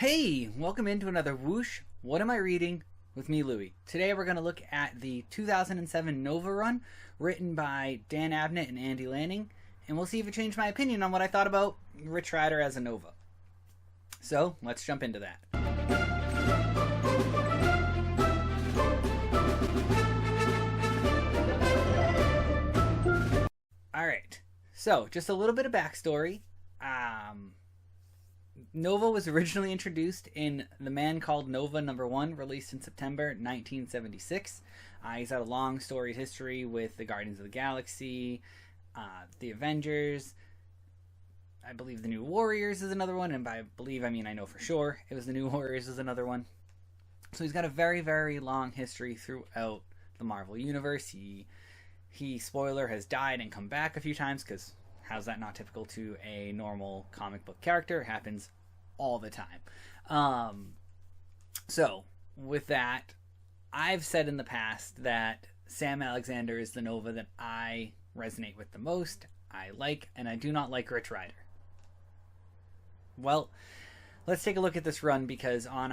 Hey, welcome into another Whoosh, What Am I Reading? With me, Louie. Today we're going to look at the 2007 Nova run, written by Dan Abnett and Andy Lanning, and we'll see if it changed my opinion on what I thought about Rich Rider as a Nova. So, let's jump into that. Alright, so just a little bit of backstory. Nova was originally introduced in The Man Called Nova #1, released in September 1976. He's had a long storied history with the Guardians of the Galaxy, the Avengers. I believe the New Warriors is another one, and by believe I mean I know for sure it was the New Warriors is another one. So he's got a very, very long history throughout the Marvel Universe. He spoiler, has died and come back a few times, because how's that not typical to a normal comic book character? It happens all the time. So, with that, I've said in the past that Sam Alexander is the Nova that I resonate with the most, I like, and I do not like Rich Rider. Well, let's take a look at this run, because on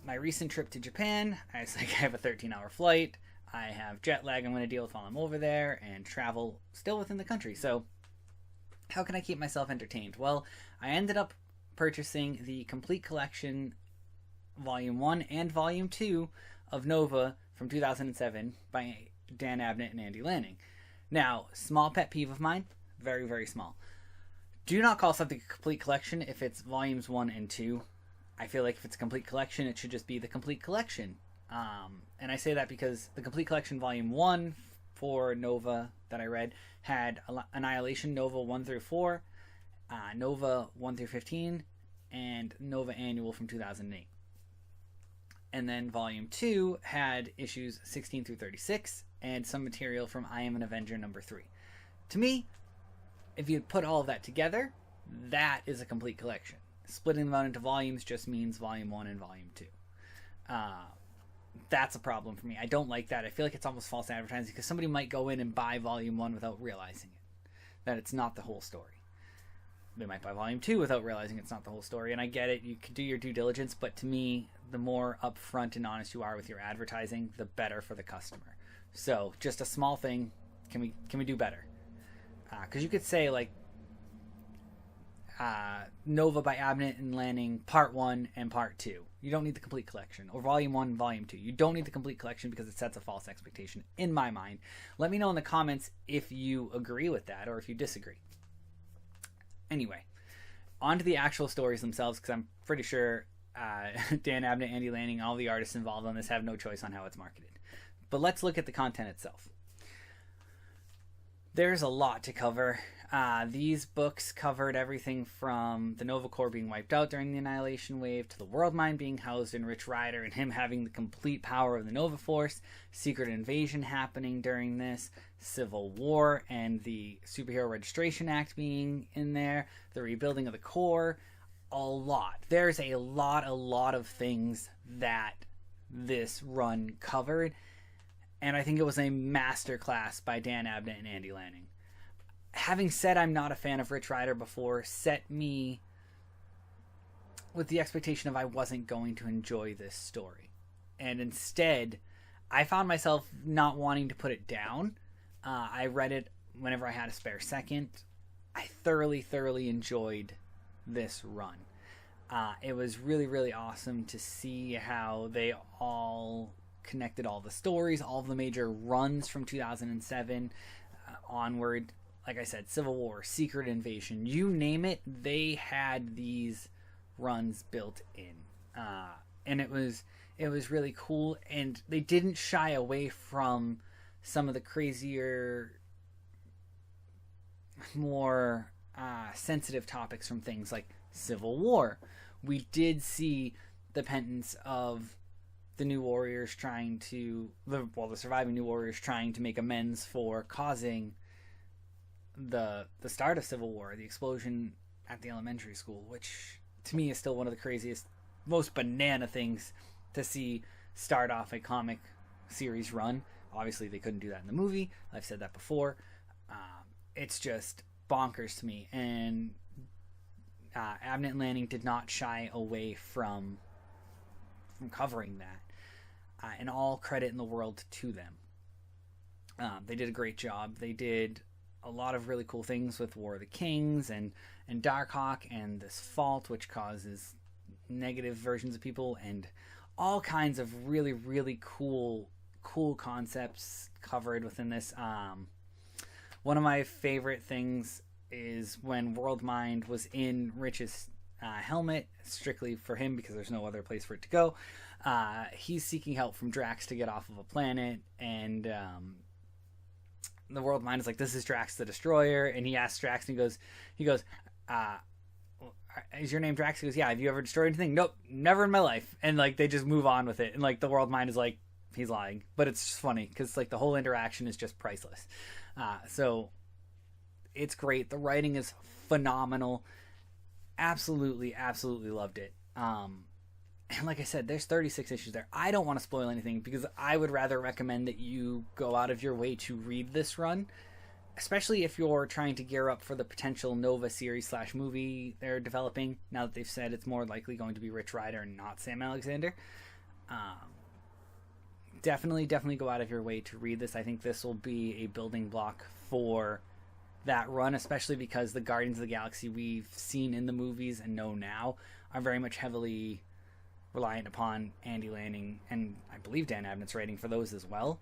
my recent trip to Japan, I have a 13-hour flight, I have jet lag I'm going to deal with while I'm over there, and travel still within the country, so how can I keep myself entertained? Well, I ended up purchasing the complete collection, Volume 1 and Volume 2 of Nova from 2007 by Dan Abnett and Andy Lanning. Now, small pet peeve of mine, very, very small. Do not call something a complete collection if it's Volumes 1 and 2. I feel like if it's a complete collection, it should just be the complete collection. And I say that because the complete collection Volume 1 for Nova that I read had Annihilation Nova 1 through 4, Nova 1 through 15, and Nova Annual from 2008. And then Volume 2 had issues 16 through 36 and some material from I Am an Avenger #3. To me, if you put all of that together, that is a complete collection. Splitting them out into volumes just means Volume 1 and Volume 2. That's a problem for me. I don't like that. I feel like it's almost false advertising, because somebody might go in and buy Volume 1 without realizing it, that it's not the whole story. They might buy Volume 2 without realizing it's not the whole story, and I get it. You can do your due diligence, but to me, the more upfront and honest you are with your advertising, the better for the customer. So, just a small thing. Can we do better? Because you could say, like, Nova by Abnett and Lanning, Part 1 and Part 2. You don't need the complete collection. Or Volume 1 and Volume 2. You don't need the complete collection because it sets a false expectation, in my mind. Let me know in the comments if you agree with that or if you disagree. Anyway, on to the actual stories themselves, because I'm pretty sure Dan Abnett, Andy Lanning, all the artists involved on this have no choice on how it's marketed. But let's look at the content itself. There's a lot to cover. These books covered everything from the Nova Corps being wiped out during the Annihilation Wave, to the World Mind being housed in Rich Rider and him having the complete power of the Nova Force, Secret Invasion happening during this, Civil War and the Superhero Registration Act being in there, the rebuilding of the Corps, a lot. There's a lot of things that this run covered, and I think it was a masterclass by Dan Abnett and Andy Lanning. Having said I'm not a fan of Rich Rider before, set me with the expectation of I wasn't going to enjoy this story. And instead, I found myself not wanting to put it down. I read it whenever I had a spare second. I thoroughly enjoyed this run. It was really, really awesome to see how they all connected all the stories, all of the major runs from 2007 onward. Like I said, Civil War, Secret Invasion, you name it, they had these runs built in. And it was really cool, and they didn't shy away from some of the crazier, more sensitive topics from things like Civil War. We did see the penance of the New Warriors the surviving New Warriors trying to make amends for causing the start of Civil War, the explosion at the elementary school, which to me is still one of the craziest, most banana things to see start off a comic series run. Obviously they couldn't do that in the movie, I've said that before. It's just bonkers to me, and Abnett and Lanning did not shy away from covering that, and all credit in the world to them. They did a great job. They did a lot of really cool things with War of the Kings and Darkhawk and this fault, which causes negative versions of people, and all kinds of really, really cool concepts covered within this. One of my favorite things is when Worldmind was in Rich's helmet, strictly for him because there's no other place for it to go. He's seeking help from Drax to get off of a planet, and the Worldmind is like, this is Drax the Destroyer, and he asks Drax, and he goes, is your name Drax? He goes, yeah. Have you ever destroyed anything? Nope, never in my life. And like they just move on with it, and like the Worldmind is like, he's lying, but it's just funny because like the whole interaction is just priceless. So it's great. The writing is phenomenal. Absolutely loved it. And like I said, there's 36 issues there. I don't want to spoil anything because I would rather recommend that you go out of your way to read this run, especially if you're trying to gear up for the potential Nova series / movie they're developing, now that they've said it's more likely going to be Rich Rider and not Sam Alexander. Definitely go out of your way to read this. I think this will be a building block for that run, especially because the Guardians of the Galaxy we've seen in the movies and know now are very much heavily reliant upon Andy Lanning, and I believe Dan Abnett's writing for those as well.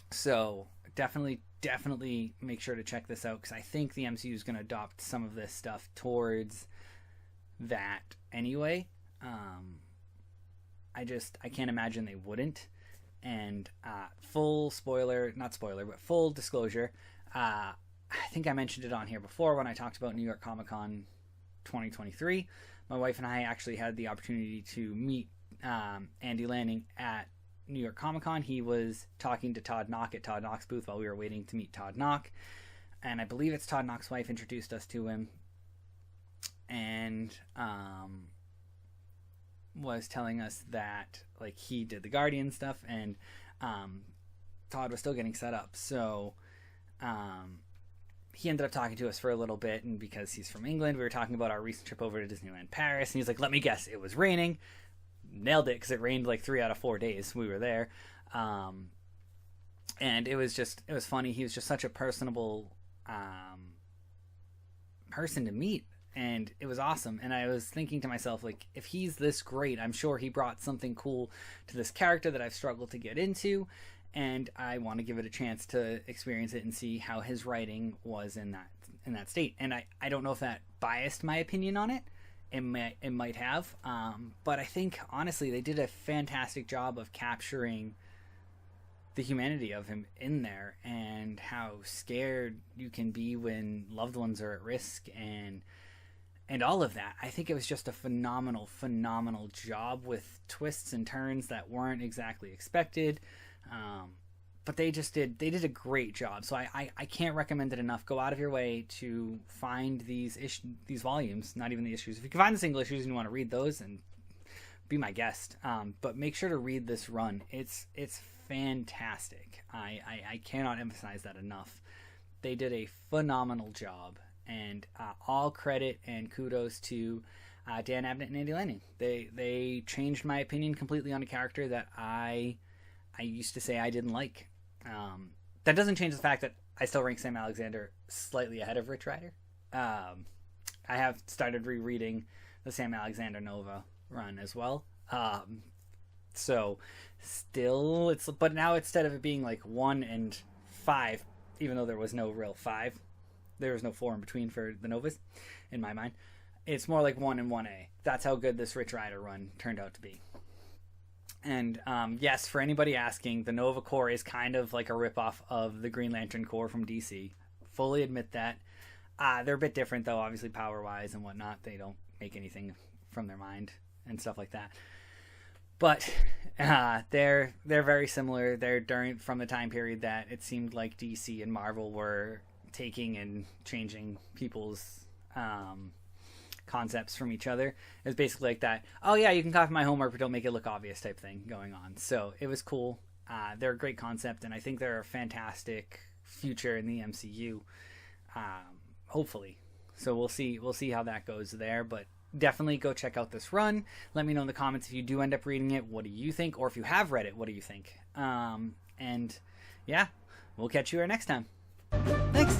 So definitely make sure to check this out, because I think the MCU is going to adopt some of this stuff towards that anyway. I can't imagine they wouldn't. And full disclosure, I think I mentioned it on here before when I talked about New York Comic Con 2023. My wife and I actually had the opportunity to meet Andy Lanning at New York Comic Con. He was talking to Todd Knock at Todd Knock's booth while we were waiting to meet Todd Knock, and I believe it's Todd Knock's wife introduced us to him, and was telling us that like he did the Guardian stuff, and Todd was still getting set up, so he ended up talking to us for a little bit, and because he's from England, we were talking about our recent trip over to Disneyland Paris, and he's like, let me guess, it was raining. Nailed it, because it rained like 3 out of 4 days we were there. And it was funny. He was just such a personable person to meet, and it was awesome. And I was thinking to myself, like, if he's this great, I'm sure he brought something cool to this character that I've struggled to get into, and I want to give it a chance to experience it and see how his writing was in that state. And I don't know if that biased my opinion on it. It might have, but I think honestly they did a fantastic job of capturing the humanity of him in there, and how scared you can be when loved ones are at risk, and all of that. I think it was just a phenomenal job with twists and turns that weren't exactly expected, but they did a great job. So I can't recommend it enough. Go out of your way to find these volumes, not even the issues. If you can find the single issues and you want to read those, and be my guest. But make sure to read this run. It's fantastic. I cannot emphasize that enough. They did a phenomenal job, and all credit and kudos to Dan Abnett and Andy Lanning. They changed my opinion completely on a character that I used to say I didn't like. That doesn't change the fact that I still rank Sam Alexander slightly ahead of Rich Rider. I have started rereading the Sam Alexander Nova run as well. So still, but now instead of it being like 1 and 5, even though there was no real 5, there was no 4 in between for the Novas, in my mind, it's more like 1 and 1A. That's how good this Rich Rider run turned out to be. And yes, for anybody asking, the Nova Corps is kind of like a ripoff of the Green Lantern Corps from DC. Fully admit that. They're a bit different, though, obviously power-wise and whatnot. They don't make anything from their mind and stuff like that. But they're very similar. They're from the time period that it seemed like DC and Marvel were taking and changing people's concepts from each other. It was basically like that, oh yeah, you can copy my homework but don't make it look obvious type thing going on. So it was cool. They're a great concept, and I think they're a fantastic future in the MCU, hopefully. So we'll see how that goes there, but definitely go check out this run. Let me know in the comments if you do end up reading it, what do you think? Or if you have read it, what do you think? And yeah, we'll catch you here next time. Thanks.